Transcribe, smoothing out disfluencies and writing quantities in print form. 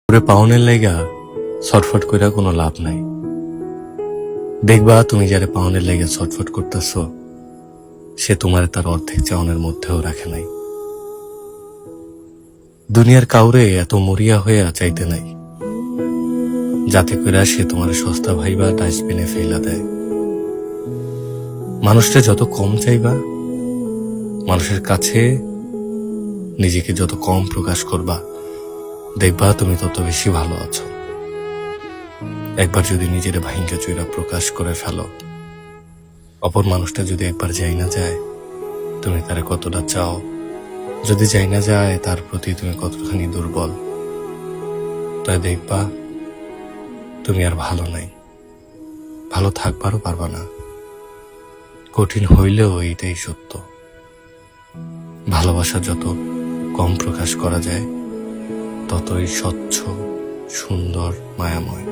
ওরে পাওনের লাইগা ছটফট কইরা কোনো লাভ নাই। দেখবা তুমি যারে পাওনের লাইগা ছটফট করতেছ, সে তোমার তার অর্ধেক চাওনের মধ্যেও রাখে নাই। দুনিয়ার কাউরে এত মরিয়া হয়ে চাইতে নাই, যাতে কইরা সে তোমার সস্তা ভাইবা ডাস্টবিনে ফেলা দেয়। মানুষটা যত কম চাইবা, মানুষের কাছে নিজেকে যত কম প্রকাশ করবা, দেখবা তুমি তত বেশি ভালো আছো। একবার যদি নিজের ভাইঙ্গা চুইরা প্রকাশ করে ফেলো, অপর মানুষটা যদি একবার যাই না যায় তুমি তারে কতটা চাও, যদি যাই না যায় তার প্রতি তুমি কতখানি দুর্বল, তাই দেখবা তুমি আর ভালো নাই, ভালো থাকবারও পারবা না। কঠিন হইলেও এইটাই সত্য, ভালোবাসা যত কম প্রকাশ করা যায় ততই স্বচ্ছ, সুন্দর, মায়াময়।